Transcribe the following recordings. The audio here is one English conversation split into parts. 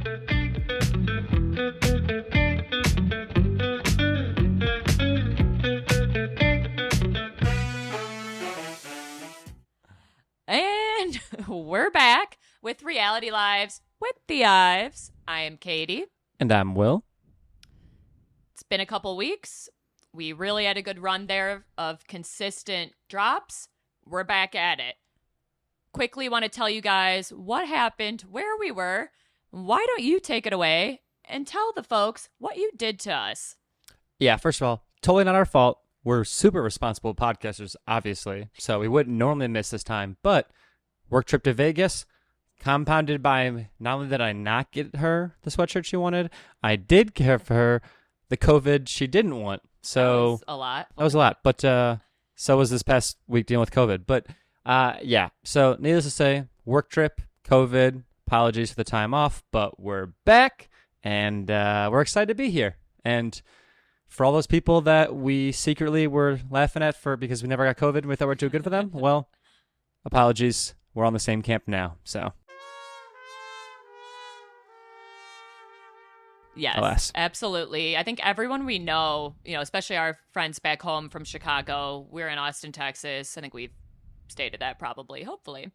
And we're back with Reality Lives with the Ives. I am Katie. And I'm Will. It's been a couple weeks. We really had a good run there of consistent drops. We're back at it. Quickly want to tell you guys what happened, where we were. Why don't you take it away and tell the folks what you did to us? Yeah, first of all, totally not our fault. We're super responsible podcasters, obviously, so we wouldn't normally miss this time. But work trip to Vegas, compounded by not only did I not get her the sweatshirt she wanted, I did give her the COVID she didn't want. So that was a lot. That was a lot, but so was this past week dealing with COVID. But yeah, so needless to say, work trip, COVID, apologies for the time off, but we're back, and we're excited to be here. And for all those people that we secretly were laughing at because we never got COVID and we thought we were too good for them, well, apologies. We're on the same camp now, so. Yes, Alas. Absolutely. I think everyone we know, especially our friends back home from Chicago, we're in Austin, Texas. I think we've stated that probably, hopefully.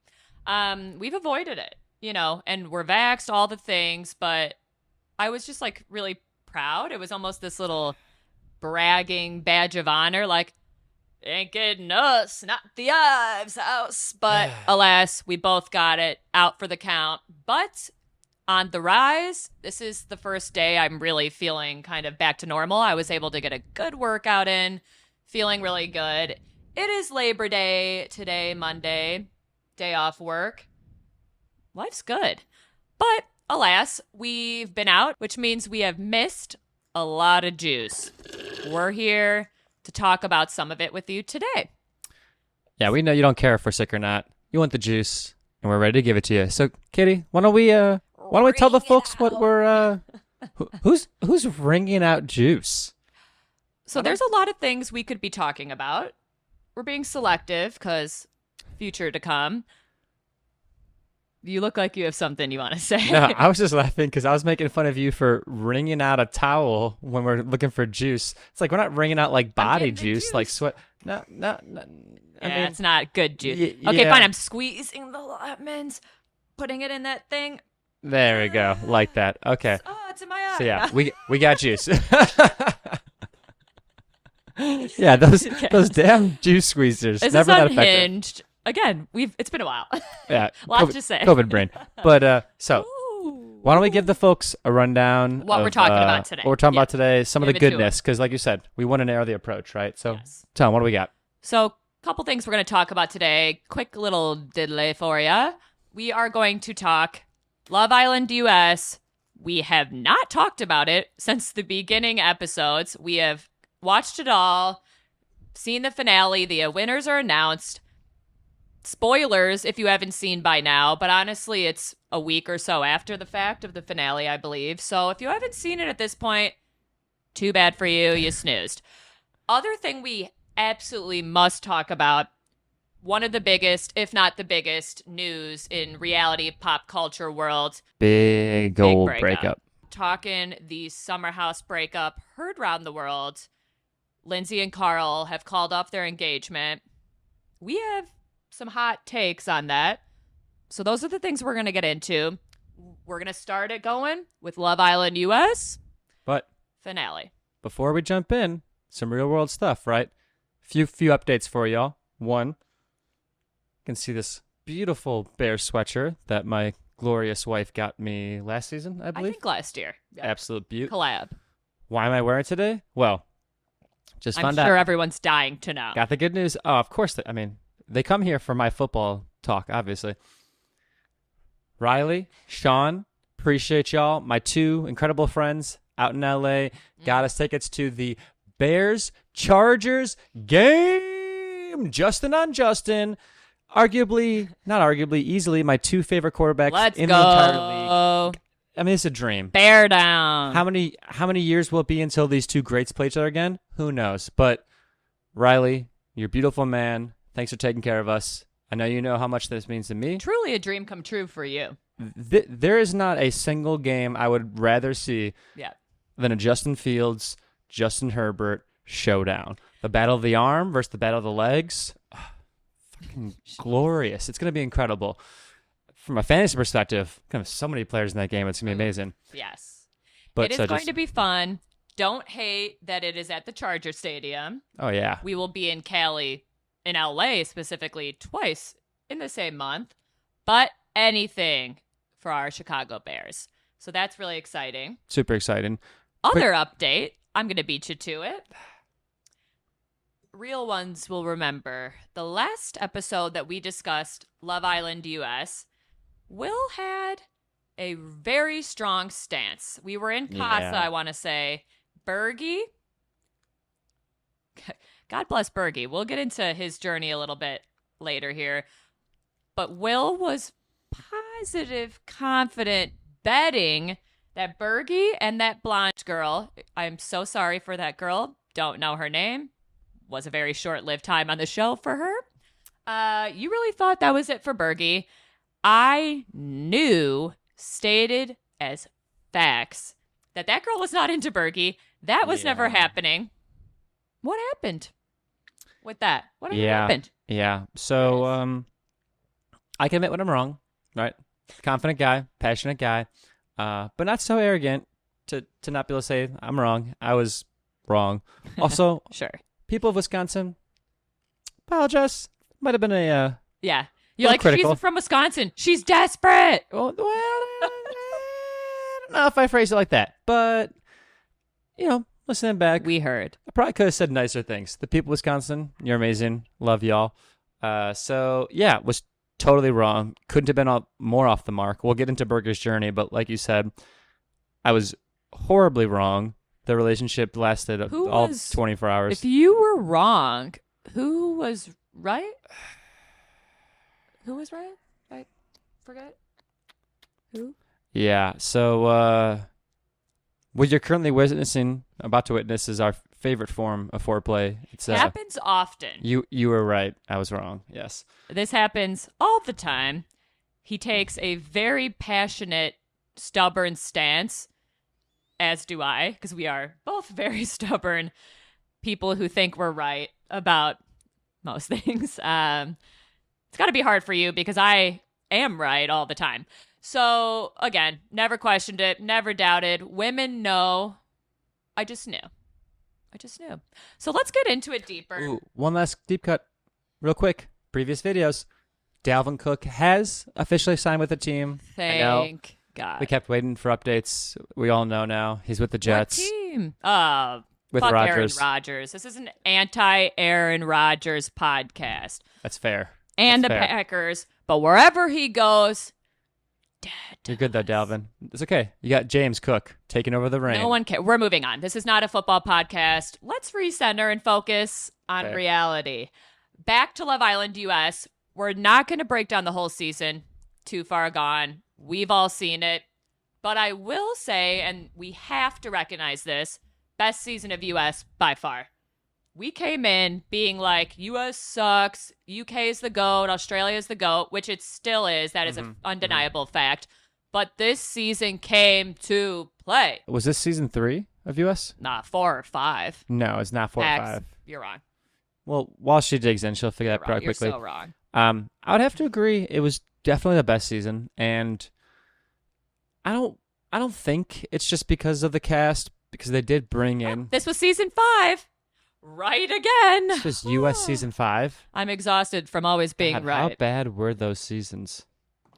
We've avoided it, and we're vaxxed, all the things, but I was just like really proud. It was almost this little bragging badge of honor, like, ain't getting us, not the Ives house. But alas, we both got it, out for the count. But on the rise, this is the first day I'm really feeling kind of back to normal. I was able to get a good workout in, feeling really good. It is Labor Day today, Monday, day off work. Life's good. But alas, we've been out, which means we have missed a lot of juice. We're here to talk about some of it with you today. Yeah, we know you don't care if we're sick or not. You want the juice, and we're ready to give it to you. So, Katie, why don't we tell the folks what we're who's wringing out juice? So there's a lot of things we could be talking about. We're being selective because future to come. You look like you have something you want to say. No, I was just laughing because I was making fun of you for wringing out a towel when we're looking for juice. It's like we're not wringing out like body juice, like sweat. No. I mean, it's not good juice. Okay, fine. I'm squeezing the lemons, putting it in that thing. There we go, like that. Okay. It's in my eye. So yeah, we got juice. Yeah, those damn juice squeezers. This never is that unhinged. effective. Again, it's been a while. Yeah, lots to say. COVID brain. But so, why don't we give the folks a rundown what we're talking about today? What we're talking about today, some of the goodness, because like you said, we want to narrow the approach, right? So, yes. Tom, what do we got? So, a couple things we're going to talk about today. Quick little diddly for you. We are going to talk Love Island US. We have not talked about it since the beginning episodes. We have watched it all, seen the finale. The winners are announced. Spoilers if you haven't seen by now, but honestly, it's a week or so after the fact of the finale, I believe. So if you haven't seen it at this point, too bad for you. You snoozed. Other thing we absolutely must talk about, one of the biggest, if not the biggest, news in reality pop culture world. Big old breakup. Talking the Summer House breakup heard around the world. Lindsay and Carl have called off their engagement. We have some hot takes on that. So those are the things we're going to get into. We're going to start it going with Love Island US. But finale. Before we jump in, some real world stuff, right? Few updates for y'all. One, you can see this beautiful bear sweatshirt that my glorious wife got me last season, I believe. I think last year. Yep. Absolute beaut. Collab. Why am I wearing it today? Well, just found out. I'm sure everyone's dying to know. Got the good news. Oh, of course. They come here for my football talk, obviously. Riley, Sean, appreciate y'all. My two incredible friends out in LA got us tickets to the Bears-Chargers game. Justin on Justin. Easily my two favorite quarterbacks in the entire league. I mean, it's a dream. Bear down. How many years will it be until these two greats play each other again? Who knows? But Riley, you're a beautiful man. Thanks for taking care of us. I know you know how much this means to me. Truly a dream come true for you. there is not a single game I would rather see Yeah. than a Justin Fields, Justin Herbert showdown. The battle of the arm versus the battle of the legs. Fucking glorious. It's going to be incredible. From a fantasy perspective, kind of so many players in that game. It's going to be amazing. Yes. But it is going to be fun. Don't hate that it is at the Charger Stadium. Oh, yeah. We will be in Cali, in LA specifically, twice in the same month. But anything for our Chicago Bears. So that's really exciting. Super exciting. Other update. I'm going to beat you to it. Real ones will remember the last episode that we discussed Love Island US. Will had a very strong stance. We were in Casa, Yeah. I want to say. Bergie. God bless Bergie. We'll get into his journey a little bit later here. But Will was positive, confident, betting that Bergie and that blonde girl, I'm so sorry for that girl, don't know her name, was a very short-lived time on the show for her. You really thought that was it for Bergie. I knew, stated as facts, that girl was not into Bergie. That was never happening. What happened with that? What happened? Yeah. So, I can admit when I'm wrong, right? Confident guy, passionate guy, but not so arrogant to not be able to say I'm wrong. I was wrong. Also, Sure. people of Wisconsin, apologize. Might have been a Yeah. You're Well, like, critical. she's from Wisconsin. She's desperate. well, I don't know if I phrased it like that, but listening back, We heard. I probably could have said nicer things. The people of Wisconsin, you're amazing. Love y'all. So yeah, was totally wrong. Couldn't have been more off the mark. We'll get into Burger's journey, but like you said, I was horribly wrong. The relationship lasted Who all was- 24 hours. If you were wrong, who was right? Who was right? I forget. Who? Yeah. So what you're currently about to witness is our favorite form of foreplay. It's Happens often. you were right. I was wrong. Yes. This happens all the time. He takes a very passionate, stubborn stance, as do I, because we are both very stubborn people who think we're right about most things. It's got to be hard for you because I am right all the time. So, again, never questioned it, never doubted. Women know. I just knew. So let's get into it deeper. Ooh, one last deep cut, real quick. Previous videos. Dalvin Cook has officially signed with the team. I know. Thank God. We kept waiting for updates. We all know now he's with the Jets. What team? With fuck Rodgers. Aaron Rodgers. This is an anti-Aaron Rodgers podcast. That's fair. And That's the fair. Packers. But wherever he goes, dead. You're good though, Dalvin. It's okay. You got James Cook taking over the reign. No one cares. We're moving on. This is not a football podcast. Let's recenter and focus on Fair. reality. Back to Love Island US. We're not going to break down the whole season. Too far gone. We've all seen it. But I will say, and we have to recognize this, best season of US by far. We came in being like, US sucks, UK is the GOAT, Australia is the GOAT, which it still is. That is an undeniable fact. But this season came to play. Was this season 3 of US? Nah, 4 or 5. No, it's not 4 or Facts. 5. You're wrong. Well, while she digs in, she'll figure that You're out You're quickly. so wrong. I would have to agree. It was definitely the best season, and I don't think it's just because of the cast, because they did bring in. This was season 5. Right again. This was US season 5. I'm exhausted from always being God, right. How bad were those seasons?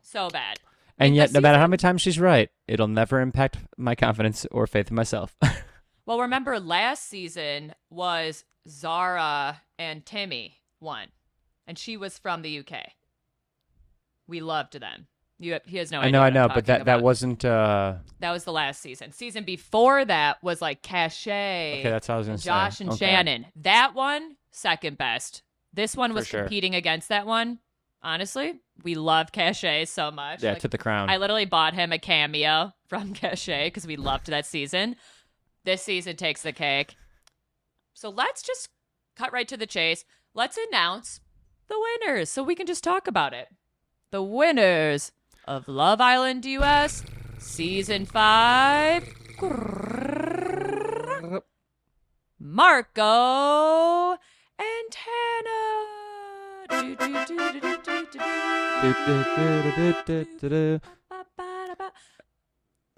So bad. And yet, the no matter how season- many times she's right, it'll never impact my confidence or faith in myself. Well, remember last season was Zara and Timmy won, and she was from the UK. We loved them. He has no idea. I what know, I'm but talking that about. wasn't. That was the last season. Season before that was like Cachet. Okay, that's what I was gonna and say. Josh and Okay. Shannon. That one, second best. This one was For sure. competing against that one. Honestly, we loved Cachet so much. Yeah, Like, took the crown. I literally bought him a cameo from Cachet because we loved that season. This season takes the cake. So let's just cut right to the chase. Let's announce the winners so we can just talk about it. The winners of Love Island US, Season 5. Marco and Hannah.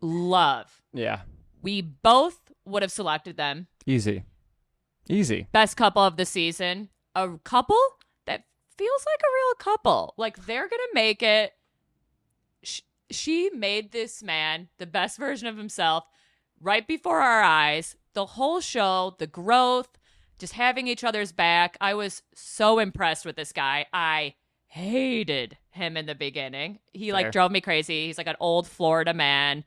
Love. Yeah. We both would have selected them. Easy. Best couple of the season. A couple that feels like a real couple. Like, they're going to make it. She made this man the best version of himself right before our eyes. The whole show, the growth, just having each other's back. I was so impressed with this guy. I hated him in the beginning. He Fair. drove me crazy. He's like an old Florida man.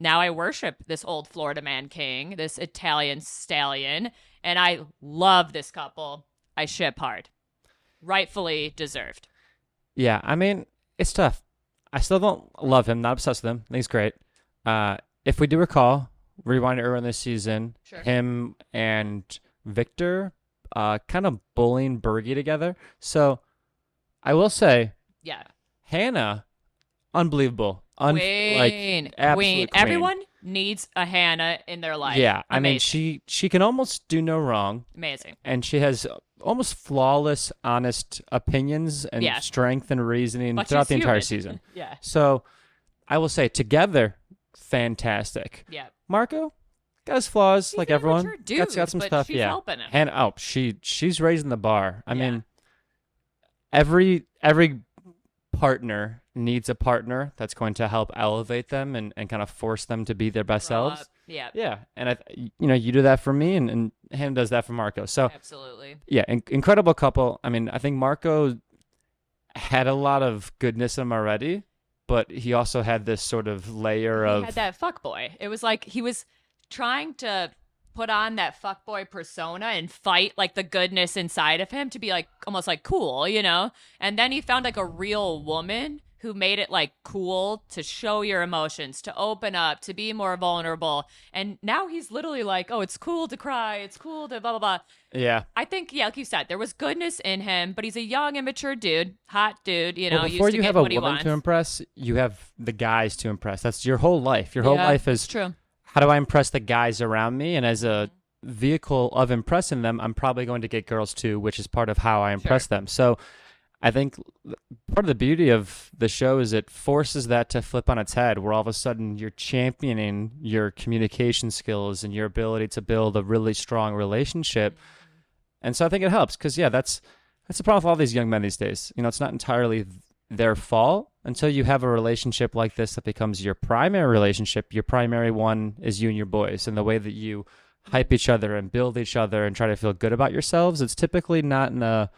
Now I worship this old Florida man king, this Italian stallion, and I love this couple. I ship hard. Rightfully deserved. Yeah, I mean, it's tough. I still don't love him, not obsessed with him. I think he's great. If we do recall, rewind earlier in this season, Sure. him and Victor kind of bullying Bergie together. So I will say, Yeah. Hannah, unbelievable. Queen. absolute Queen. queen. Everyone needs a Hannah in their life. Yeah, I mean, Amazing. she can almost do no wrong, Amazing. and she has almost flawless, honest opinions and Yeah. strength and reasoning But throughout she's the entire human. season. Yeah. So I will say, together, fantastic. Yeah. Marco got his flaws, He's like an everyone. immature dude, got some but stuff. she's Yeah, helping him. and she's raising the bar. I Yeah. mean, every partner needs a partner that's going to help elevate them and kind of force them to be their best Grow selves. up. Yeah. Yeah, and you do that for me, and Hannah does that for Marco. So Absolutely. yeah, incredible couple. I mean, I think Marco had a lot of goodness in him already, but he also had this sort of layer He of had that fuckboy. It was like he was trying to put on that fuckboy persona and fight like the goodness inside of him to be like almost like cool, you know? And then he found like a real woman who made it like cool to show your emotions, to open up, to be more vulnerable. And now he's literally like, oh, it's cool to cry. It's cool to blah, blah, blah. yeah. I think, yeah, like you said, there was goodness in him, but he's a young, immature dude, hot dude, you know, Well, before used to you get have a what he woman wants. to impress, you have the guys to impress. That's your whole life. Your whole Yeah, life it's is true. how do I impress the guys around me? And as a vehicle of impressing them, I'm probably going to get girls too, which is part of how I impress them. So I think part of the beauty of the show is it forces that to flip on its head, where all of a sudden you're championing your communication skills and your ability to build a really strong relationship. And so I think it helps because, yeah, that's the problem with all these young men these days. You know, it's not entirely their fault until you have a relationship like this that becomes your primary relationship. Your primary one is you and your boys, and the way that you hype each other and build each other and try to feel good about yourselves, it's typically not in the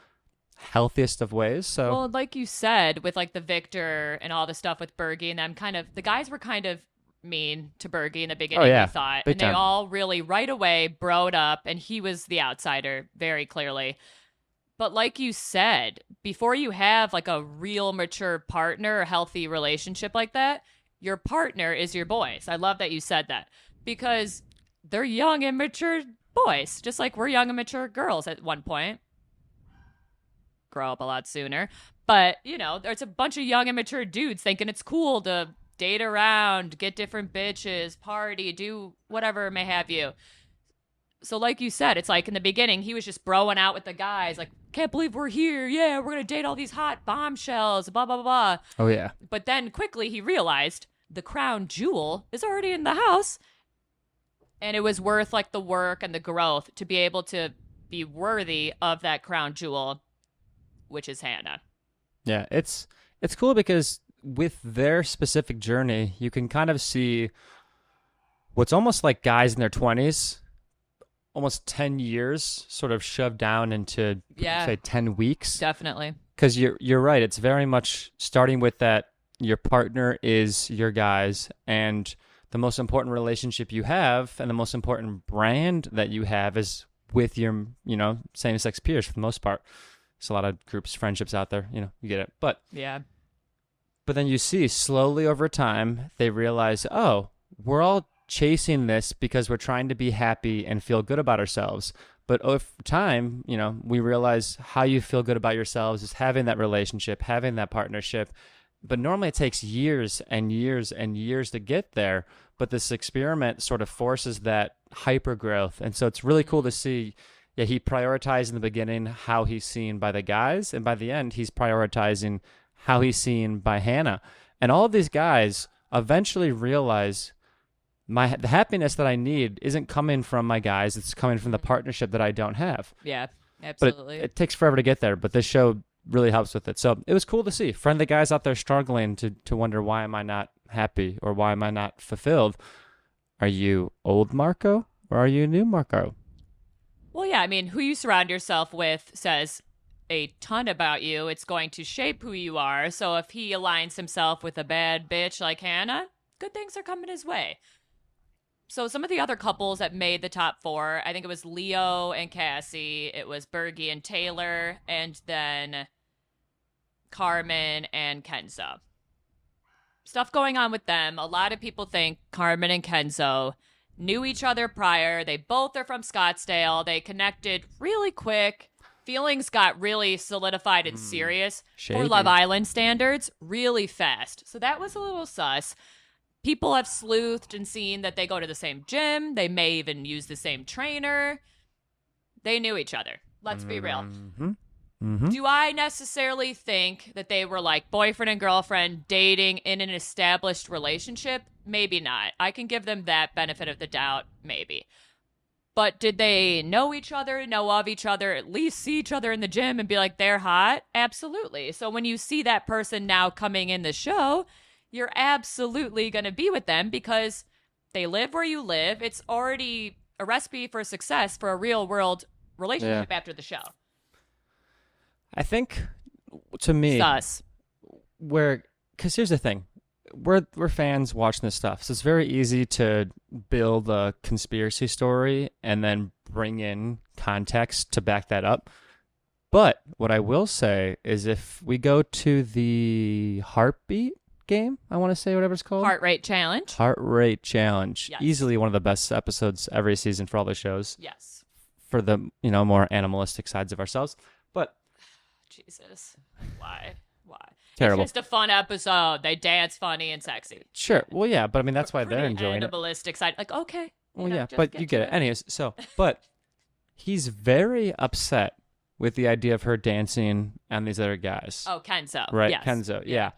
healthiest of ways. So Well, like you said, with like the Victor and all the stuff with Bergie and them, the guys were kind of mean to Bergie in the beginning, yeah. we thought. Big And they time. all really right away broed up, and he was the outsider very clearly. But like you said, before you have like a real mature partner, a healthy relationship like that, your partner is your boys. I love that you said that because they're young, immature boys, just like we're young, immature girls at one point. Grow up a lot sooner. But, you know, there's a bunch of young, immature dudes thinking it's cool to date around, get different bitches, party, do whatever may have you. So like you said, it's like in the beginning, he was just broing out with the guys, like, can't believe we're here. Yeah, we're going to date all these hot bombshells, blah, blah, blah, blah. oh yeah, But then quickly he realized the crown jewel is already in the house. And it was worth like the work and the growth to be able to be worthy of that crown jewel, which is Hannah. yeah, it's cool because with their specific journey, you can kind of see what's almost like guys in their 20s, almost 10 years sort of shoved down into say 10 weeks. Definitely. Because you're right. It's very much starting with that your partner is your guys, and the most important relationship you have and the most important brand that you have is with your, same-sex peers for the most part. There's a lot of groups, friendships out there, you get it. But then you see slowly over time, they realize, oh, we're all chasing this because we're trying to be happy and feel good about ourselves. But over time, we realize how you feel good about yourselves is having that relationship, having that partnership. but normally it takes years and years and years to get there. But this experiment sort of forces that hyper growth. And so it's really cool to see. Yeah, he prioritized in the beginning how he's seen by the guys, and by the end, he's prioritizing how he's seen by Hannah. And all of these guys eventually realize the happiness that I need isn't coming from my guys; it's coming from the partnership that I don't have. Yeah, But absolutely. it takes forever to get there. But this show really helps with it. So it was cool to see friendly guys out there struggling to wonder, why am I not happy, or why am I not fulfilled? Are you old Marco, or are you new Marco? Well, yeah, I mean, who you surround yourself with says a ton about you. It's going to shape who you are. So if he aligns himself with a bad bitch like Hannah, good things are coming his way. So some of the other couples that made the top 4, I think it was Leo and Cassie, it was Bergie and Taylor, and then Carmen and Kenzo. Stuff going on with them. A lot of people think Carmen and Kenzo knew each other prior. They both are from Scottsdale. They connected really quick. Feelings got really solidified and serious for Love Island standards really fast. So that was a little sus. People have sleuthed and seen that they go to the same gym. They may even use the same trainer. They knew each other. Let's be real. Do I necessarily think that they were like boyfriend and girlfriend dating in an established relationship? Maybe not. I can give them that benefit of the doubt, maybe. But did they know each other, know of each other, at least see each other in the gym and be like, they're hot? Absolutely. So when you see that person now coming in the show, you're absolutely going to be with them because they live where you live. It's already a recipe for success for a real world relationship after the show. I think, to me, Sus. because here's the thing, we're fans watching this stuff, so it's very easy to build a conspiracy story and then bring in context to back that up. But what I will say is, if we go to the heartbeat game, I want to say, whatever it's called, Heart rate challenge. Heart rate challenge, Yes. easily one of the best episodes every season for all the shows. Yes. For the more animalistic sides of ourselves, but. Jesus. Why? Terrible. It's just a fun episode. They dance funny and sexy. Sure. Well, yeah, but I mean, that's why they're Pretty enjoying it. animalistic side. Like, okay. Well, know, yeah, just but get you get to it. Anyways, so, but he's very upset with the idea of her dancing and these other guys. Oh, Kenzo. Right, Yes. Kenzo, yeah.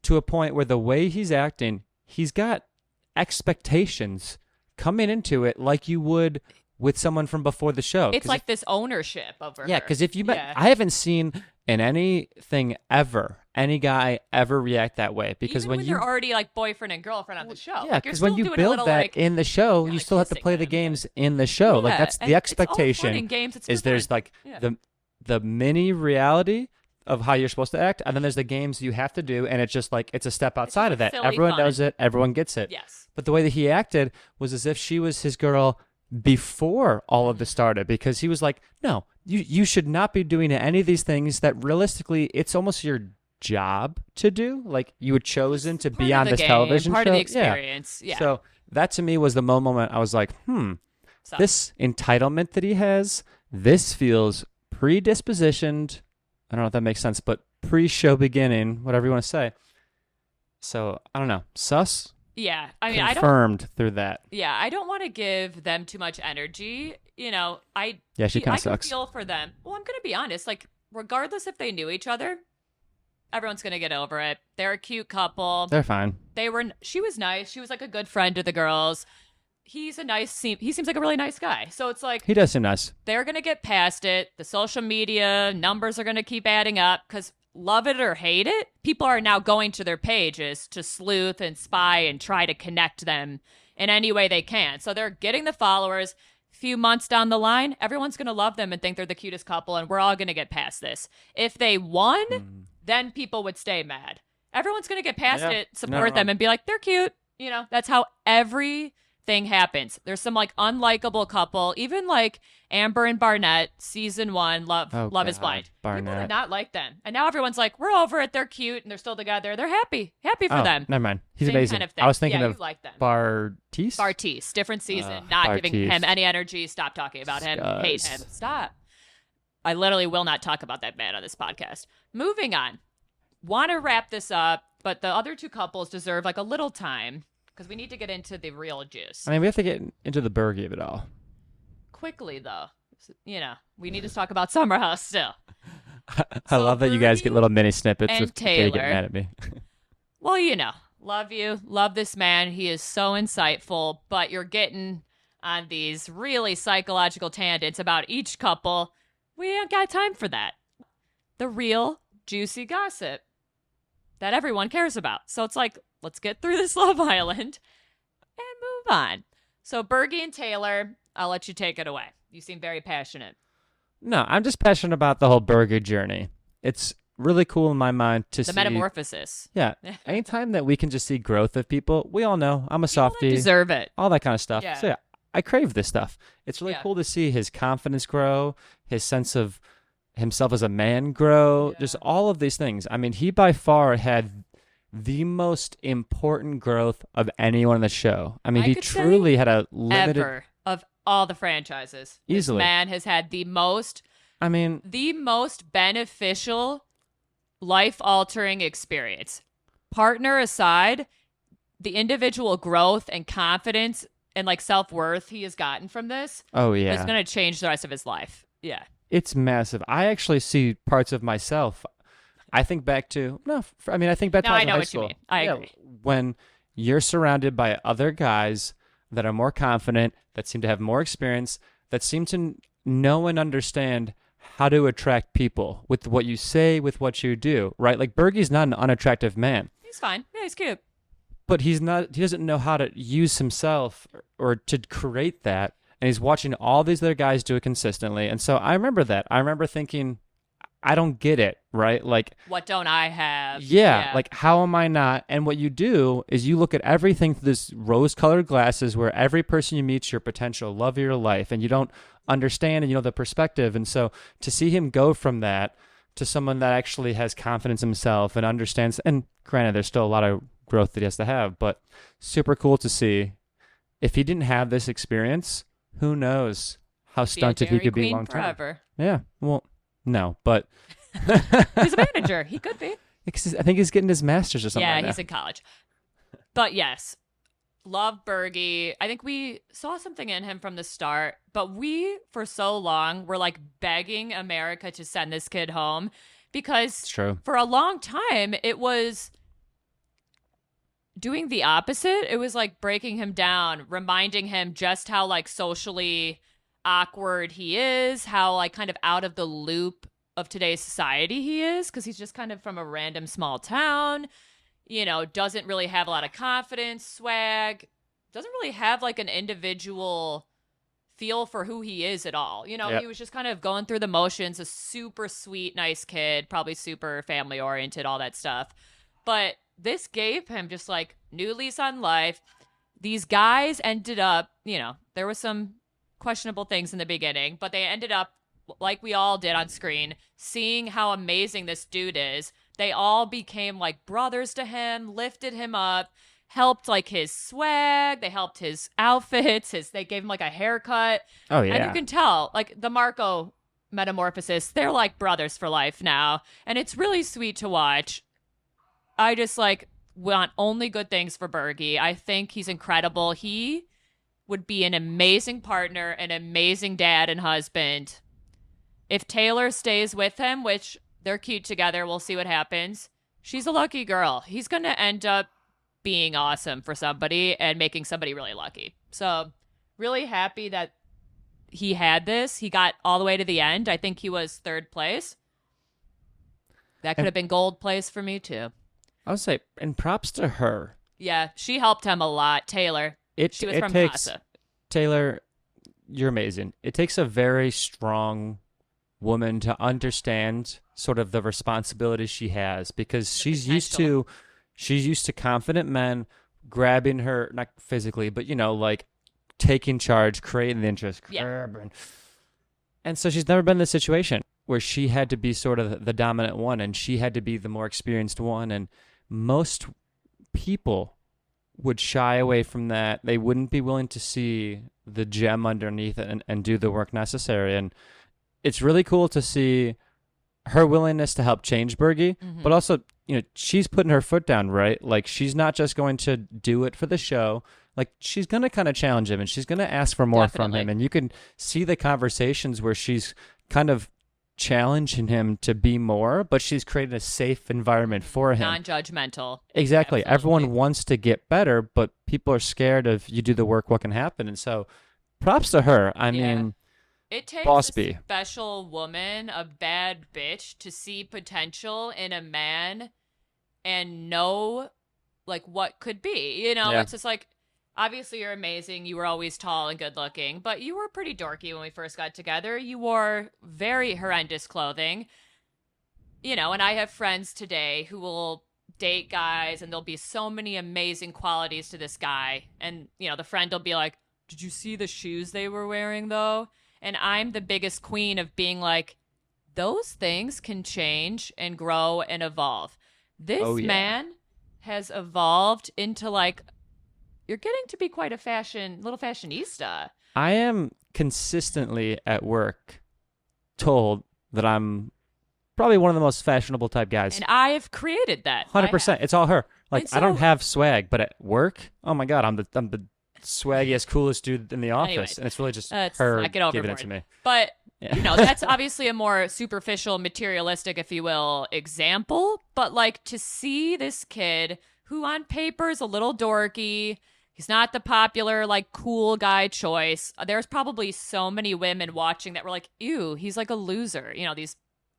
To a point where the way he's acting, he's got expectations coming into it like you would with someone from before the show. It's like this ownership over Yeah, her. because if you met, Yeah. I haven't seen in anything ever any guy ever react that way, because Even when you're already like boyfriend and girlfriend on the show. yeah, like, you're because still when you doing a build little, that like, in the show, you like still have to kissing play the them, games in the show. Like Yeah, that's and the it's all fun expectation. and games. It's Is good there's fun. like Yeah. the mini reality of how you're supposed to act, and then there's the games you have to do, and it's just like it's a step outside just of that. silly Everyone fun. knows it. Everyone gets it. Yes. But the way that he acted was as if she was his girl before all of this started, because he was like, no, you should not be doing any of these things that realistically it's almost your job to do. Like, you were chosen to Part be of on the this game, television part show. of the experience. Yeah. So that to me was the moment I was like, So, this entitlement that he has, this feels predispositioned. I don't know if that makes sense, but pre-show beginning, whatever you want to say. So I don't know. Sus yeah. I mean, I don't. confirmed through that. Yeah, I don't want to give them too much energy. You know, Yeah, she kind I of sucks. can feel for them. Well, I'm gonna be honest. Like, regardless if they knew each other, everyone's gonna get over it. They're a cute couple. They're fine. She was nice. She was like a good friend to the girls. He seems like a really nice guy. So it's like He does seem nice. they're going to get past it. The social media numbers are going to keep adding up because, love it or hate it, people are now going to their pages to sleuth and spy and try to connect them in any way they can. So they're getting the followers. Few months down the line, everyone's going to love them and think they're the cutest couple, and we're all going to get past this. If they won, then people would stay mad. Everyone's going to get past Yeah, it, not support them, wrong. and be like, they're cute. You know, that's how everything happens. There's some like unlikable couple, even like Amber and Barnett, season 1, Love is God, Blind. People did Barnett. not like them, and now everyone's like, we're over it. They're cute and they're still together. They're happy for Oh, them. never mind. He's Same amazing. kind of thing. I was thinking Yeah, of you like them. Bartiz. Bartiz, different season. Not giving him Bartiz. any energy. Stop talking about him. Hate him. Disgust. Stop. I literally will not talk about that man on this podcast. Moving on. Want to wrap this up. But the other two couples deserve like a little time because we need to get into the real juice. I mean, we have to get into the Bergie of it all. Quickly, though, we need to talk about Summer House still. I love that you guys get little mini snippets and of Katie Taylor. getting mad at me. Well, love you, love this man. He is so insightful, but you're getting on these really psychological tangents about each couple. We ain't got time for that. The real juicy gossip that everyone cares about. So it's like, let's get through this Love Island and move on. So Bergie and Taylor, I'll let you take it away. You seem very passionate. No, I'm just passionate about the whole Bergie journey. It's really cool in my mind to see the metamorphosis. Yeah. Anytime that we can just see growth of people, we all know I'm a softie. Deserve it. All that kind of stuff. Yeah. So yeah, I crave this stuff. It's really cool to see his confidence grow, his sense of himself as a man grow, just all of these things. I mean, he by far had the most important growth of anyone on the show. I mean, he truly had a limited... Ever of all the franchises. Easily. This man has had the most beneficial, life-altering experience. Partner aside, the individual growth and confidence and like self-worth he has gotten from this is going to change the rest of his life. Yeah. It's massive. I actually see parts of myself. I think back to I think back to I know high what school. you mean. I agree. When you're surrounded by other guys that are more confident, that seem to have more experience, that seem to know and understand how to attract people with what you say, with what you do, right? Like Bergie's not an unattractive man. He's fine. Yeah, he's cute. But he doesn't know how to use himself or to create that. And he's watching all these other guys do it consistently. And so I remember that. I remember thinking, I don't get it, right? Like, what don't I have? Yeah, like how am I not? And what you do is you look at everything through this rose-colored glasses where every person you meet is your potential love of your life, and you don't understand and you know the perspective. And so to see him go from that to someone that actually has confidence in himself and understands, and granted, there's still a lot of growth that he has to have, but super cool to see. If he didn't have this experience, who knows how stunted he could be long term. Forever. Yeah, well, no, but he's a manager. He could be. I think he's getting his master's or something. Yeah, like he's in college. But yes, love Bergie. I think we saw something in him from the start, but we, for so long, were like begging America to send this kid home because it's true. For a long time, it was doing the opposite. It was like breaking him down, reminding him just how like socially awkward he is, how like kind of out of the loop of today's society he is, because he's just kind of from a random small town, doesn't really have a lot of confidence, swag, doesn't really have like an individual feel for who he is at all. He was just kind of going through the motions, a super sweet, nice kid, probably super family oriented, all that stuff. But this gave him just like new lease on life. These guys ended up, there was some questionable things in the beginning, but they ended up, like we all did on screen, seeing how amazing this dude is. They all became like brothers to him, lifted him up, helped like his swag, they helped his outfits, they gave him like a haircut. Oh yeah. And you can tell, like the Marco metamorphosis, they're like brothers for life now. And it's really sweet to watch. I just like want only good things for Bergie. I think he's incredible. He would be an amazing partner, an amazing dad and husband. If Taylor stays with him, which they're cute together, we'll see what happens. She's a lucky girl. He's going to end up being awesome for somebody and making somebody really lucky. So really happy that he had this. He got all the way to the end. I think he was third place. That could have been gold place for me too. I would say, and props to her. Yeah, she helped him a lot. Taylor. She was from Casa. Taylor, you're amazing. It takes a very strong woman to understand sort of the responsibility she has, because she's used to confident men grabbing her, not physically, but like taking charge, creating the interest. Yeah. And so she's never been in this situation where she had to be sort of the dominant one, and she had to be the more experienced one. And most people would shy away from that. They wouldn't be willing to see the gem underneath it and do the work necessary. And it's really cool to see her willingness to help change Bergie, Mm-hmm. but also, she's putting her foot down, right? Like, she's not just going to do it for the show. Like, she's going to kind of challenge him and she's going to ask for more from Definitely. him. And you can see the conversations where she's kind of challenging him to be more, but she's created a safe environment for him. Non-judgmental. Exactly. Absolutely. Everyone wants to get better, but people are scared of you do the work, what can happen. And so props to her. I Yeah. mean, It takes Boss a B. special woman, a bad bitch, to see potential in a man and know like what could be. Yeah. It's just like, obviously you're amazing. You were always tall and good looking, but you were pretty dorky when we first got together. You wore very horrendous clothing. And I have friends today who will date guys and there'll be so many amazing qualities to this guy. And, the friend will be like, "Did you see the shoes they were wearing though?" And I'm the biggest queen of being like, those things can change and grow and evolve. This Oh, yeah. man has evolved into like, you're getting to be quite a little fashionista. I am consistently at work told that I'm probably one of the most fashionable type guys. And I've created that. 100%. It's all her. Like, And I don't so- have swag, but at work, oh my God, I'm the swaggiest, coolest dude in the office. Anyways, and it's really just let's her not get giving it overboard. to me. But Yeah. that's obviously a more superficial, materialistic, if you will, example. But like to see this kid who on paper is a little dorky, he's not the popular, like cool guy choice. There's probably so many women watching that were like, ew, he's like a loser.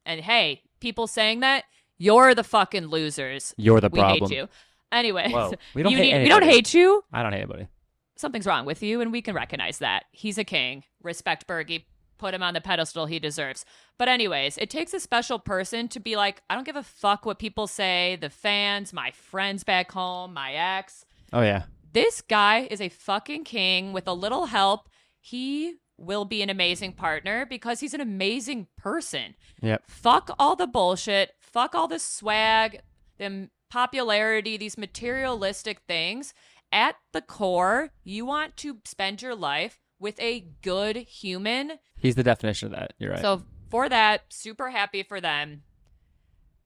And hey, people saying that, you're the fucking losers. You're the We problem. hate you. Anyway, Whoa. We don't we hate don't anybody. hate you. I don't hate anybody. Something's wrong with you, and we can recognize that. He's a king. Respect Bergie. Put him on the pedestal he deserves. But anyways, it takes a special person to be like, I don't give a fuck what people say, the fans, my friends back home, my ex. Oh, yeah. This guy is a fucking king. With a little help, he will be an amazing partner because he's an amazing person. Yep. Fuck all the bullshit. Fuck all the swag, the popularity, these materialistic things. At the core, you want to spend your life with a good human. He's the definition of that. You're right. So for that, super happy for them.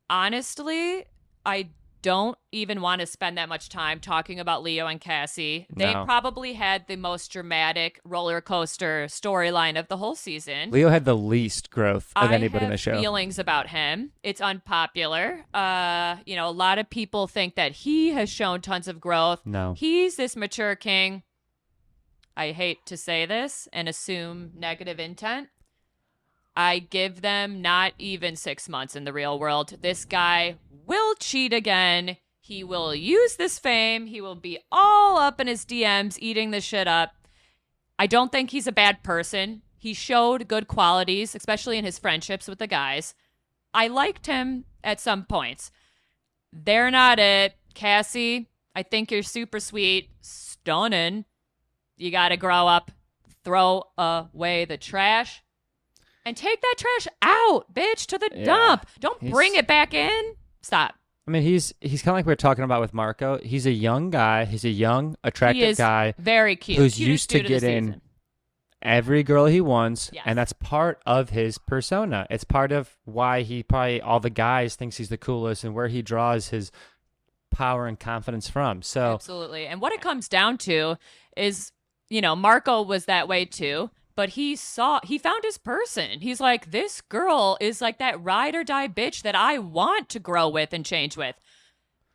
Honestly, I don't even want to spend that much time talking about Leo and Cassie. They No. probably had the most dramatic roller coaster storyline of the whole season. Leo had the least growth of anybody in I the show. have feelings about him. It's unpopular. A lot of people think that he has shown tons of growth. No. He's this mature king. I hate to say this and assume negative intent. I give them not even 6 months in the real world. This guy will cheat again. He will use this fame. He will be all up in his DMs eating this shit up. I don't think he's a bad person. He showed good qualities, especially in his friendships with the guys. I liked him at some points. They're not it. Cassie, I think you're super sweet, stunning. You got to grow up, throw away the trash, and take that trash out, bitch, to the Yeah. dump. Don't He's- bring it back in. Stop. I mean, he's kind of like we were talking about with Marco. He's a young guy. He's a young, He attractive is guy very cute. who's Cutest used to dude of the getting season. every girl he wants, Yes. and that's part of his persona. It's part of why he probably all the guys thinks he's the coolest and where he draws his power and confidence from. So Absolutely. And what it comes down to is, Marco was that way too, but he found his person. He's like, this girl is like that ride or die bitch that I want to grow with and change with.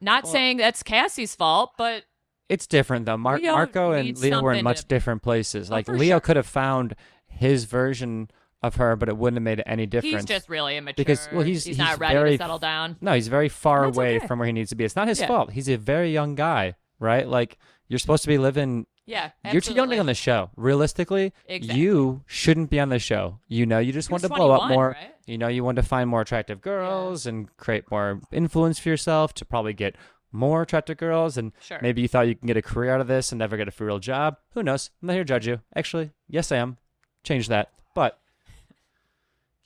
Not saying that's Cassie's fault, but it's different though. Leo Marco and needs Leo were in something much to- different places. Like for Leo sure. could have found his version of her, but it wouldn't have made any difference. he's just really immature. Because, well, he's not ready very to settle down. No, he's very far That's away okay. from where he needs to be. It's not his Yeah. fault. He's a very young guy, right? Like you're supposed to be living. Yeah, You're too young to absolutely. be on the show. Realistically, Exactly. you shouldn't be on the show. You just You're wanted to blow up 21, more. right? You wanted to find more attractive girls and create more influence for yourself to probably get more attractive girls. And Sure. maybe you thought you can get a career out of this and never get a real job. Who knows? I'm not here to judge you. Actually, yes, I am. Change that. But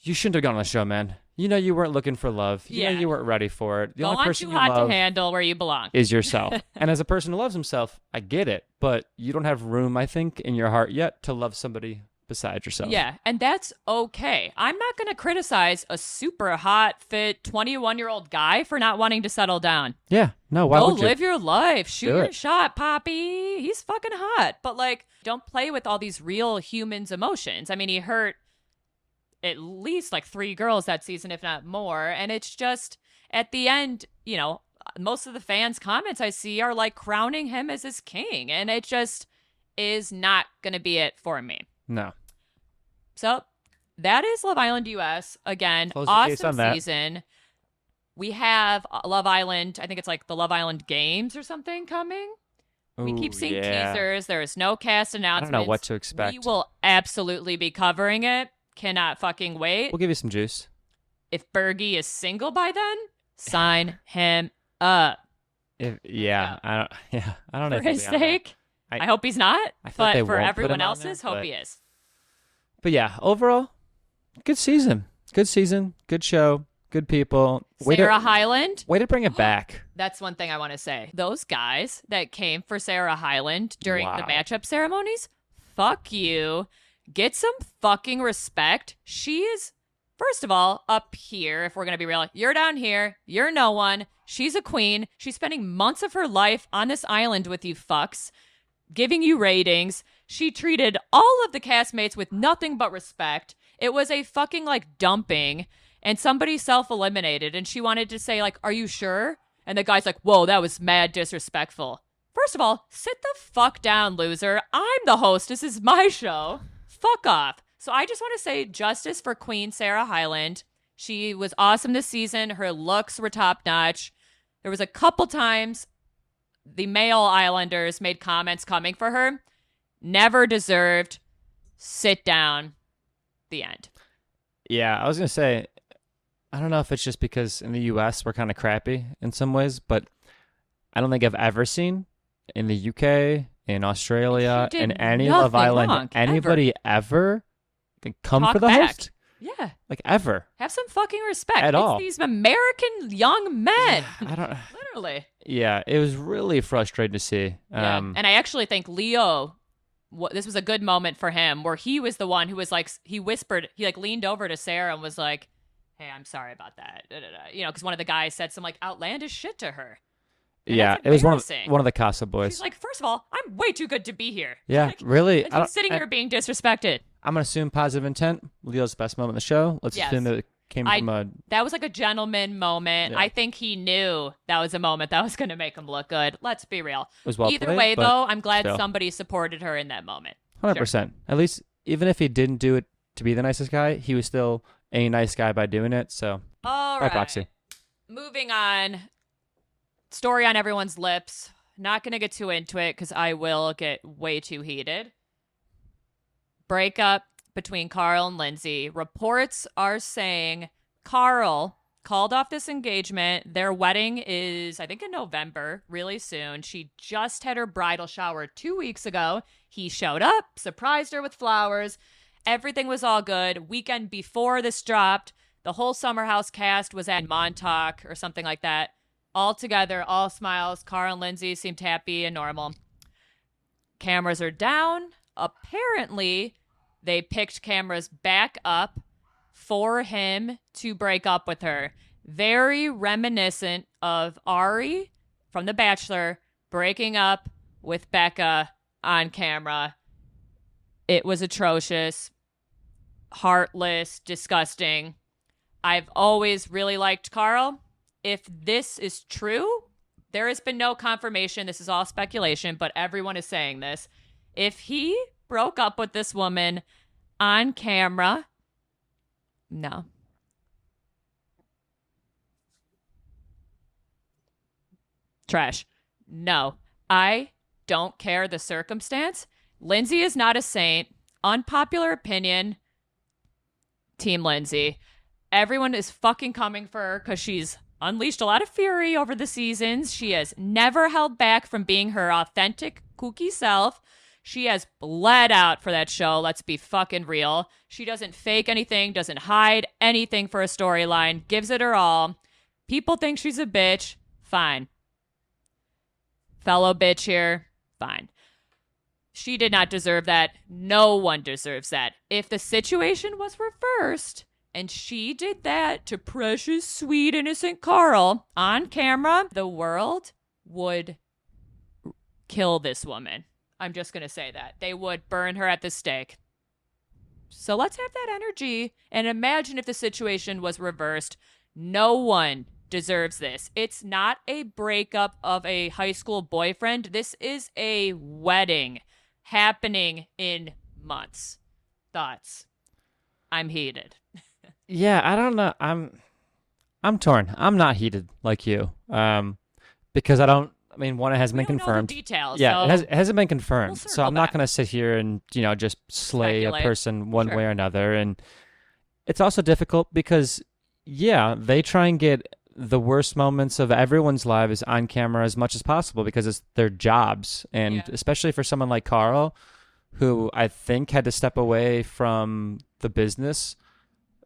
you shouldn't have gone on the show, man. You weren't looking for love. Yeah. You weren't ready for it. The Go only on person too you hot love to handle where you belong. is yourself. And as a person who loves himself, I get it. But you don't have room, I think, in your heart yet to love somebody beside yourself. Yeah, and that's okay. I'm not going to criticize a super hot, fit 21-year-old guy for not wanting to settle down. Yeah. No, why Go would you? live your life. Shoot Do your it. shot, Poppy. He's fucking hot. But, like, don't play with all these real humans' emotions. I mean, he hurt at least, like, 3 girls that season, if not more. And it's just, at the end, you know, most of the fans' comments I see are, like, crowning him as his king. And it just is not going to be it for me. No. So that is Love Island US. Again, Close the case on awesome that. season. We have Love Island. I think it's like the Love Island Games or something coming. We keep Ooh, seeing yeah. teasers. There is no cast I announcements. don't know what to expect. We will absolutely be covering it. Cannot fucking wait. We'll give you some juice. If Bergie is single by then, sign him up. Yeah, I don't. Yeah, I don't know. For his sake. I hope he's not. I thought they But for won't put everyone him on there, else's, hope but- he is. But yeah, overall, good season. Good season. Good show. Good people. Sarah Hyland. Way to bring it back. That's one thing I want to say. Those guys that came for Sarah Hyland during the Wow. matchup ceremonies, fuck you. Get some fucking respect. She is, first of all, up here, if we're going to be real. You're down here. You're no one. She's a queen. She's spending months of her life on this island with you fucks, giving you ratings. She treated all of the castmates with nothing but respect. It was a fucking, like, dumping. And somebody self-eliminated, and she wanted to say, like, are you sure? And the guy's like, whoa, that was mad disrespectful. First of all, sit the fuck down, loser. I'm the host. This is my show. Fuck off. So I just want to say justice for Queen Sarah Hyland. She was awesome this season. Her looks were top-notch. There was a couple times the male Islanders made comments coming for her. Never deserved. Sit down. The end. Yeah, I was gonna say, I don't know if it's just because in the U.S. we're kind of crappy in some ways, but I don't think I've ever seen in the U.K., in Australia, She did in any Love nothing Island, wrong, anybody ever come Talk for the back. host, Yeah. like ever. Have some fucking respect. At it's all. these American young men. I don't. Literally. Yeah, it was really frustrating to see. Yeah. And I actually think Leo, this was a good moment for him where he was the one who was like, he whispered, he like leaned over to Sarah and was like, hey, I'm sorry about that. Da, da, da. You know, because one of the guys said some like outlandish shit to her. And yeah, that's it was embarrassing. one of the Casa boys. She's like, first of all, I'm way too good to be here. Yeah, Like, really. and she's sitting here being disrespected. I'm gonna assume positive intent. Leo's best moment in the show. Let's Yes. assume that it came from a. That was like a gentleman moment. Yeah. I think he knew that was a moment that was going to make him look good. Let's be real. It was well Either played, way, but though, I'm glad still. somebody supported her in that moment. 100%. At least, even if he didn't do it to be the nicest guy, he was still a nice guy by doing it. So, All by right. proxy. Moving on. Story on everyone's lips. Not going to get too into it because I will get way too heated. Breakup between Carl and Lindsay. Reports are saying Carl called off this engagement. Their wedding is, I think, in November, really soon. She just had her bridal shower 2 weeks ago. He showed up, surprised her with flowers. Everything was all good. Weekend before this dropped, the whole Summer House cast was at Montauk or something like that. All together, all smiles. Carl and Lindsay seemed happy and normal. Cameras are down. Apparently, they picked cameras back up for him to break up with her. Very reminiscent of Ari from The Bachelor breaking up with Becca on camera. It was atrocious, heartless, disgusting. I've always really liked Carl. If this is true, there has been no confirmation. This is all speculation, but everyone is saying this. If he broke up with this woman on camera, no. Trash. No. I don't care the circumstance. Lindsay is not a saint. Unpopular opinion. Team Lindsay. Everyone is fucking coming for her because she's unleashed a lot of fury over the seasons. She has never held back from being her authentic, kooky self. She has bled out for that show. Let's be fucking real. She doesn't fake anything, doesn't hide anything for a storyline, gives it her all. People think she's a bitch. Fine. Fellow bitch here. Fine. She did not deserve that. No one deserves that. If the situation was reversed and she did that to precious, sweet, innocent Carl on camera, the world would kill this woman. I'm just going to say that. They would burn her at the stake. So let's have that energy and imagine if the situation was reversed. No one deserves this. It's not a breakup of a high school boyfriend. This is a wedding happening in months. Thoughts? I'm heated. Yeah, I don't know. I'm torn. I'm not heated like you. Because I don't. I mean, one, it hasn't We been don't know the confirmed. details. Yeah, so it hasn't been confirmed. we'll So circle I'm not back. gonna sit here and just slay Speculate. a person one Sure. way or another. And it's also difficult because yeah, they try and get the worst moments of everyone's lives on camera as much as possible because it's their jobs, and Yeah. especially for someone like Carl, who I think had to step away from the business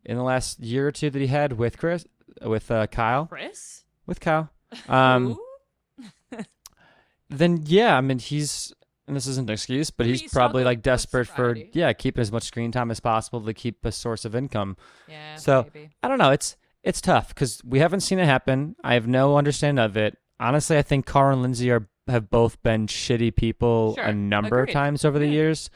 in the last year or two that he had with Kyle, Chris? with Kyle. Um, Who? then yeah, I mean and this isn't an excuse, but he's Please probably talk like about desperate for sobriety. keeping as much screen time as possible to keep a source of income. Yeah, So maybe. I don't know. It's tough because we haven't seen it happen. I have no understanding of it. Honestly, I think Carl and Lindsay have both been shitty people Sure. a number Agreed. of times over the Yeah. years.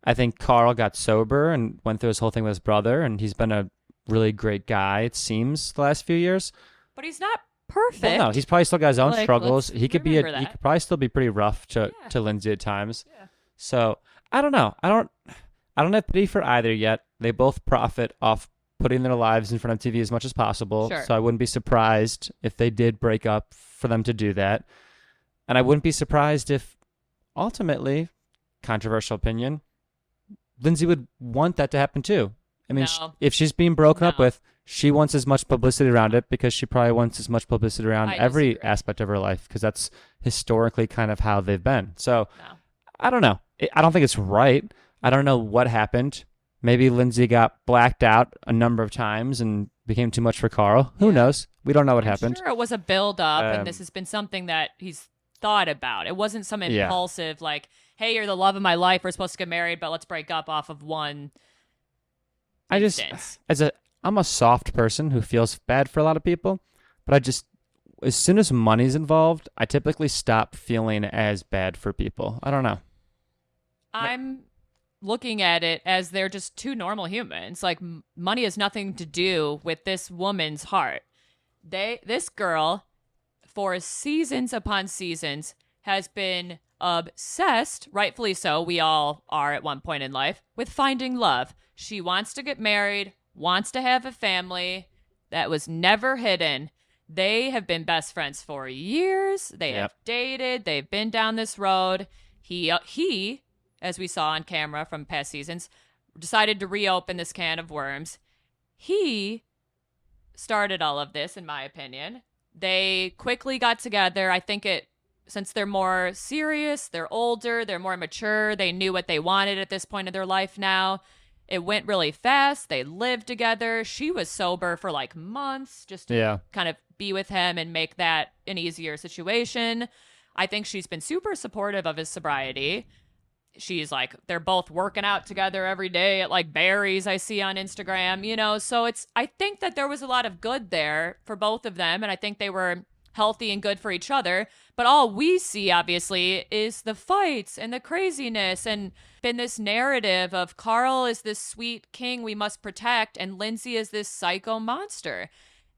I think Carl got sober and went through his whole thing with his brother, and he's been a really great guy, it seems, the last few years. But he's not perfect. Well, no, he's probably still got his own Like, struggles. let's He could remember he that. could probably still be pretty rough to Yeah. Lindsay at times. Yeah. So I don't know. I don't have pity for either yet. They both profit off putting their lives in front of TV as much as possible. Sure. So I wouldn't be surprised if they did break up for them to do that. And I wouldn't be surprised if ultimately, controversial opinion, Lindsay would want that to happen too. I mean, No. if she's being broken up No. with, she wants as much publicity around it because she probably wants as much publicity around I every disagree. aspect of her life because that's historically kind of how they've been. So No. I don't know. I don't think it's right. I don't know what happened. Maybe Lindsay got blacked out a number of times and became too much for Carl. Who Yeah. knows? We don't know what I'm happened. sure it was a build up, and this Um, has been something that he's thought about. It wasn't some Yeah. impulsive, like, hey, you're the love of my life. We're supposed to get married, but let's break up off of one I just, instance. I'm a soft person who feels bad for a lot of people, but as soon as money's involved, I typically stop feeling as bad for people. I don't know. I'm looking at it as they're just two normal humans. Like, money has nothing to do with this woman's heart. This girl, for seasons upon seasons, has been obsessed, rightfully so, we all are at one point in life, with finding love. She wants to get married, wants to have a family. That was never hidden. They have been best friends for years. They have dated. They've been down this road. He, as we saw on camera from past seasons, decided to reopen this can of worms. He started all of this, in my opinion. They quickly got together. I think since they're more serious, they're older, they're more mature, they knew what they wanted at this point of their life now. It went really fast. They lived together. She was sober for like months just to kind of be with him and make that an easier situation. I think she's been super supportive of his sobriety. She's like, they're both working out together every day at like Barry's, I see on Instagram, so I think that there was a lot of good there for both of them. And I think they were healthy and good for each other. But all we see, obviously, is the fights and the craziness and been this narrative of Carl is this sweet king we must protect and Lindsay is this psycho monster.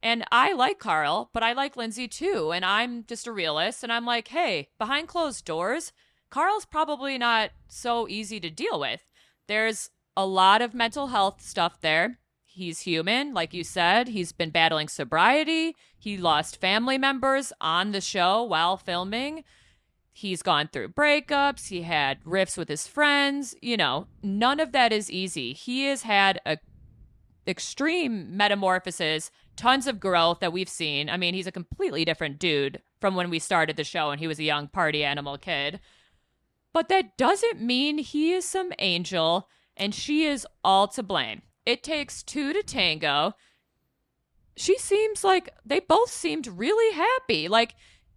And I like Carl, but I like Lindsay too. And I'm just a realist. And I'm like, hey, behind closed doors, Carl's probably not so easy to deal with. There's a lot of mental health stuff there. He's human, like you said. He's been battling sobriety. He lost family members on the show while filming. He's gone through breakups. He had rifts with his friends. None of that is easy. He has had a extreme metamorphosis, tons of growth that we've seen. I mean, he's a completely different dude from when we started the show and he was a young party animal kid. But that doesn't mean he is some angel and she is all to blame. It takes two to tango. She seems like they both seemed really happy. Like,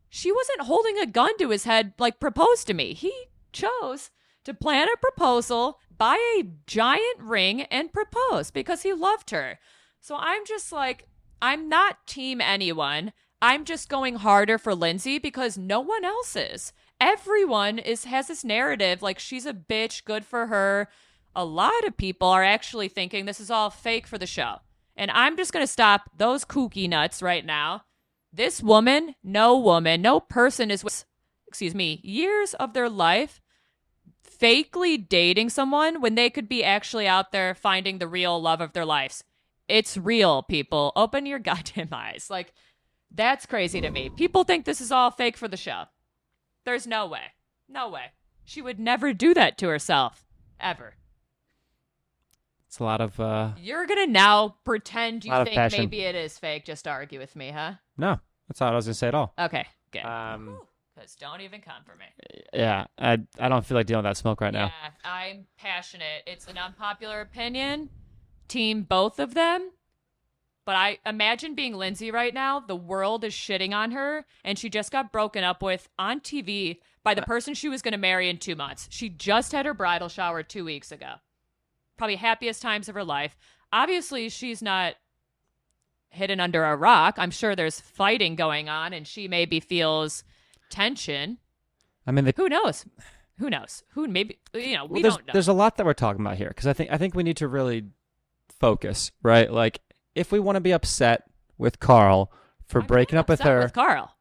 she wasn't holding a gun to his head, like, proposed to me. He chose to plan a proposal, buy a giant ring, and propose because he loved her. So I'm just like, I'm not team anyone. I'm just going harder for Lindsay because no one else is. Everyone has this narrative like she's a bitch, good for her. A lot of people are actually thinking this is all fake for the show. And I'm just going to stop those kooky nuts right now. This woman, no person is, years of their life fakely dating someone when they could be actually out there finding the real love of their lives. It's real, people. Open your goddamn eyes. Like, that's crazy to me. People think this is all fake for the show. There's no way. No way. She would never do that to herself. Ever. It's a lot of You're going to now pretend you think passion. maybe it is fake just to argue with me, huh? no. That's not what I was gonna say at all. Okay, good. Because don't even come for me. Yeah, I don't feel like dealing with that smoke right now. Yeah, I'm passionate. It's an unpopular opinion. Team both of them. But I imagine being Lindsay right now. The world is shitting on her, and she just got broken up with on TV by the person she was going to marry in 2 months. She just had her bridal shower 2 weeks ago. Probably happiest times of her life. Obviously, she's not hidden under a rock. I'm sure there's fighting going on, and she maybe feels tension. I mean, who knows? Who knows? Who maybe we don't know. There's a lot that we're talking about here because I think we need to really focus, right? Like, if we want to be upset with Carl for breaking up with her, with Carl,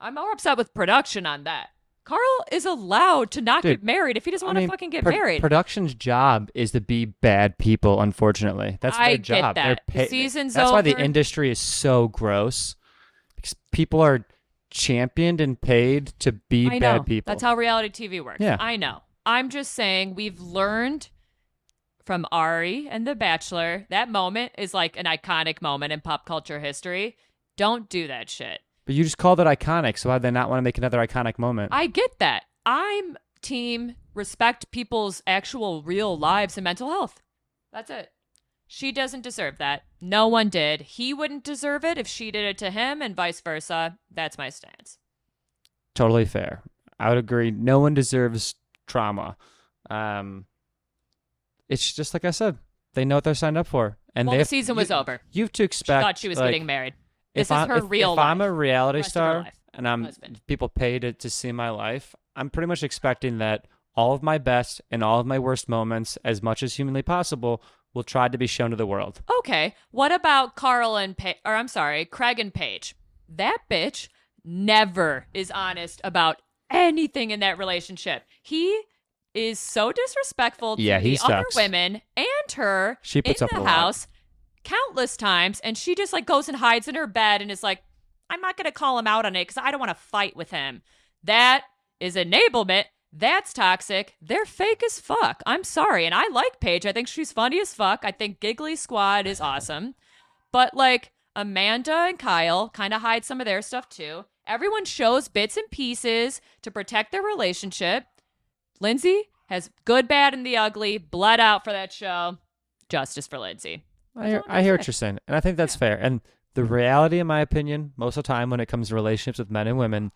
I'm more upset with production on that. Carl is allowed to not get married if he doesn't want to fucking get married. Production's job is to be bad people, unfortunately. That's their job. Get that. Season's That's over. why the industry is so gross. Because people are championed and paid to be bad people. That's how reality TV works. Yeah. I know. I'm just saying we've learned from Ari and The Bachelor. That moment is like an iconic moment in pop culture history. Don't do that shit. But you just called it iconic, so why do they not want to make another iconic moment? I get that. I'm team respect people's actual real lives and mental health. That's it. She doesn't deserve that. No one did. He wouldn't deserve it if she did it to him and vice versa. That's my stance. Totally fair. I would agree. No one deserves trauma. It's just like I said. They know what they're signed up for. And the season was over. You have to expect. She thought she was getting married. This is her real life. If I'm a reality star and husband. people pay to see my life, I'm pretty much expecting that all of my best and all of my worst moments, as much as humanly possible, will try to be shown to the world. Okay. What about Craig and Paige? That bitch never is honest about anything in that relationship. He is so disrespectful to the other women and her she puts in up the with house countless times, and she just like goes and hides in her bed and is like, I'm not going to call him out on it because I don't want to fight with him. That is enablement. That's toxic. They're fake as fuck. I'm sorry. And I like Paige. I think she's funny as fuck. I think Giggly Squad is awesome. But like Amanda and Kyle kind of hide some of their stuff too. Everyone shows bits and pieces to protect their relationship. Lindsay has good, bad, and the ugly bled out for that show. Justice for Lindsay. I hear what you're saying, and I think that's fair. And the reality, in my opinion, most of the time when it comes to relationships with men and women,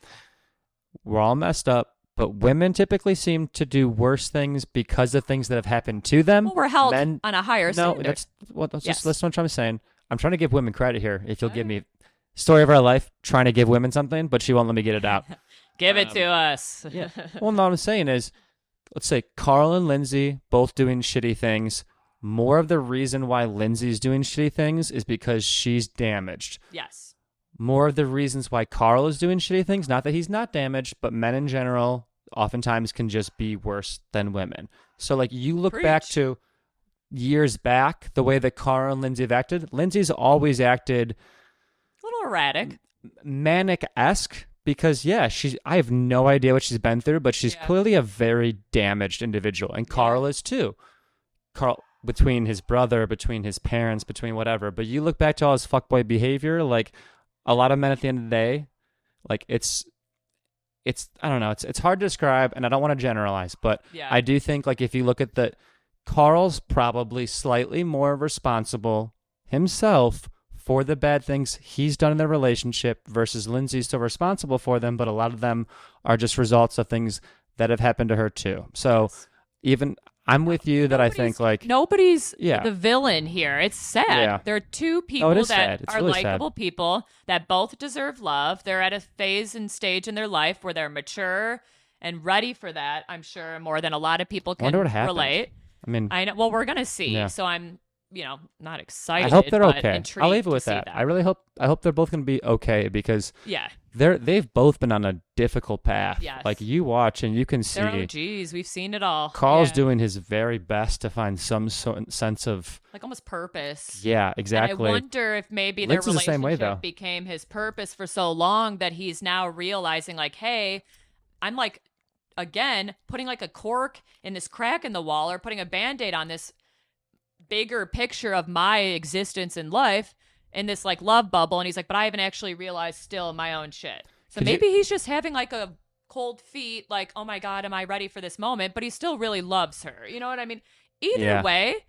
we're all messed up, but women typically seem to do worse things because of things that have happened to them. Well, we're held on a higher standard. That's what I'm saying. I'm trying to give women credit here. If you'll give me story of our life, trying to give women something, but she won't let me get it out. Give it to us. Yeah. Well, no, what I'm saying is, let's say Carl and Lindsay both doing shitty things. More of the reason why Lindsay's doing shitty things is because she's damaged. Yes. More of the reasons why Carl is doing shitty things, not that he's not damaged, but men in general oftentimes can just be worse than women. So like you look back to years back, the way that Carl and Lindsay have acted, Lindsay's always acted a little erratic. Manic-esque. Because, I have no idea what she's been through, but she's clearly a very damaged individual. And Carl is too. Carl, between his brother, between his parents, between whatever. But you look back to all his fuckboy behavior, like a lot of men at the end of the day, like it's I don't know, it's hard to describe, and I don't want to generalize, but I do think like if you look at Carl's probably slightly more responsible himself for the bad things he's done in their relationship versus Lindsay's still responsible for them, but a lot of them are just results of things that have happened to her too. So Yes. even I'm with you that I think like nobody's yeah. the villain here. It's sad. Yeah. There are two it people is that sad. It's are really sad. likable people that both deserve love. They're at a phase and stage in their life where they're mature and ready for that. I'm sure more than a lot of people I wonder can what happened. relate. I mean, I know. Well, we're gonna see. Yeah. So I'm, not excited. I hope they're but okay. Intrigued I'll leave it to with see that. I hope they're both going to be okay because Yeah. they've both been on a difficult path. Yes. Like you watch and you can They're see OGs. We've seen it all. Carl's Yeah. doing his very best to find some sense of like almost purpose. yeah, exactly. And I wonder if maybe their Lindsay's the relationship same way, though. became his purpose for so long that he's now realizing, like, hey, I'm like, again, putting like a cork in this crack in the wall or putting a Band-Aid on this bigger picture of my existence in life in this like love bubble. And he's like, but I haven't actually realized still my own shit. So maybe he's just having like a cold feet, like, oh my God, am I ready for this moment? But he still really loves her. You know what I mean? Either way,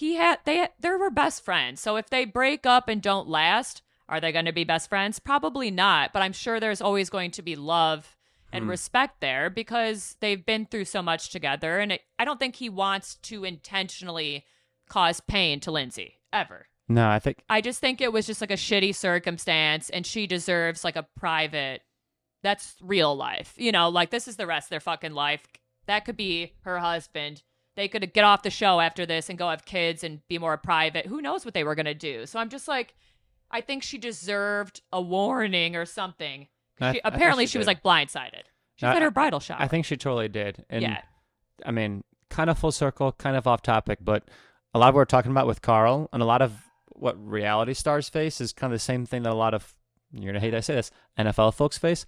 they were best friends. So if they break up and don't last, are they going to be best friends? Probably not. But I'm sure there's always going to be love and respect there because they've been through so much together. And I don't think he wants to intentionally cause pain to Lindsay ever. No, I just think it was just like a shitty circumstance and she deserves like a private, that's real life. Like this is the rest of their fucking life. That could be her husband. They could get off the show after this and go have kids and be more private. Who knows what they were going to do? So I'm just like, I think she deserved a warning or something. Apparently she was like blindsided. She had her bridal shower. I think she totally did. And yeah. I mean, kind of full circle, kind of off topic, but a lot of what we're talking about with Carl and a lot of what reality stars face is kind of the same thing that a lot of, you're going to hate I say this, NFL folks face.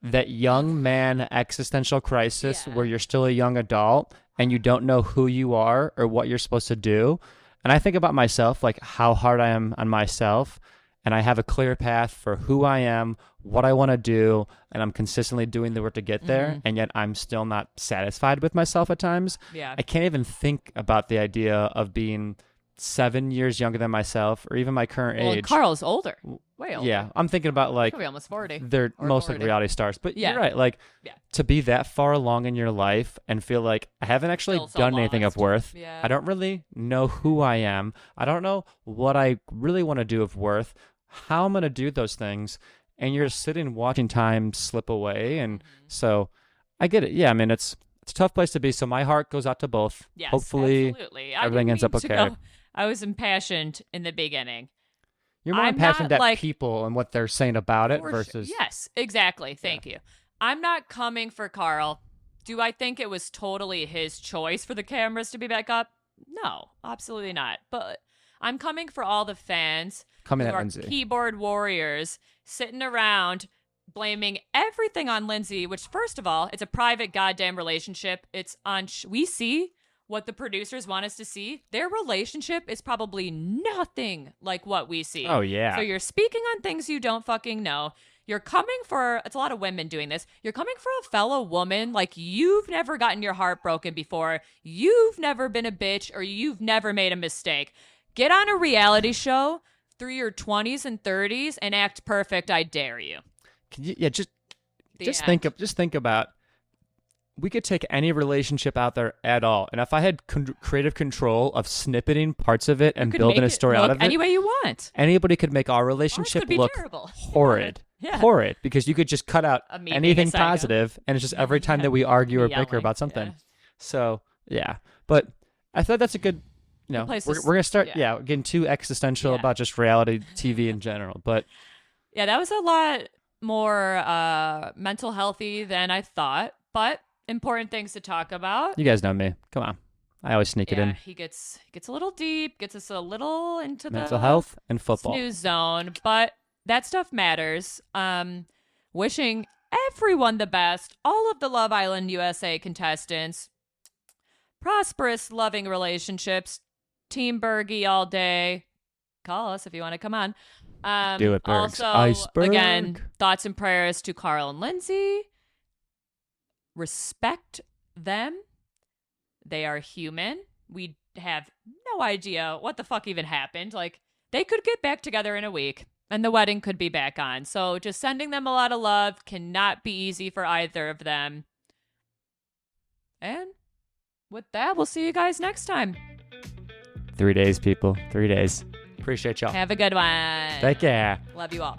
That young man existential crisis where you're still a young adult and you don't know who you are or what you're supposed to do. And I think about myself, like how hard I am on myself. And I have a clear path for who I am, what I want to do, and I'm consistently doing the work to get there. And yet I'm still not satisfied with myself at times. Yeah. I can't even think about the idea of being 7 years younger than myself or even my current age. And Carl's older. Way older. Yeah. I'm thinking about like, He'll be almost 40. they're mostly 40. reality stars. But you're right. Like to be that far along in your life and feel like I haven't actually Still so done anything of lost. worth. Yeah. I don't really know who I am. I don't know what I really want to do of worth, how I'm going to do those things. And you're sitting watching time slip away. And so I get it. Yeah. I mean, it's a tough place to be. So my heart goes out to both. Yes, hopefully absolutely. everything ends up okay. I was impassioned in the beginning. You're more impassioned at people and what they're saying about it versus... Yes, exactly. Thank you. I'm not coming for Carl. Do I think it was totally his choice for the cameras to be back up? No, absolutely not. But I'm coming for all the fans coming who at are Lindsay. Keyboard warriors sitting around blaming everything on Lindsay, which, first of all, it's a private goddamn relationship. It's on... we see what the producers want us to see. Their relationship is probably nothing like what we see. Oh, yeah. So you're speaking on things you don't fucking know. You're coming for, it's a lot of women doing this. You're coming for a fellow woman like you've never gotten your heart broken before. You've never been a bitch or you've never made a mistake. Get on a reality show through your 20s and 30s and act perfect. I dare you. Can you just think about, we could take any relationship out there at all, and if I had creative control of snippeting parts of it and building a story out of it, any way you want, anybody could make our relationship look horrid. Yeah. Horrid, because you could just cut out anything positive, and it's just every time that we argue or bicker about something. Yeah. So yeah, but I thought that's a good. We're gonna start getting too existential about just reality TV in general, but yeah, that was a lot more mental healthy than I thought, but important things to talk about. You guys know me. Come on. I always sneak it in. He gets a little deep, gets us a little into mental health and football. Snooze zone, but that stuff matters. Wishing everyone the best, all of the Love Island USA contestants, prosperous, loving relationships, Team Bergie all day. Call us if you want to come on. Do it, Bergs. Also, Iceberg. again, thoughts and prayers to Carl and Lindsay. Respect them. They are human. We have no idea what the fuck even happened. Like, they could get back together in a week and the wedding could be back on. So just sending them a lot of love cannot be easy for either of them. with that, we'll see you guys next time. 3 days, people. 3 days. Appreciate y'all. Have a good one. Take care. Love you all.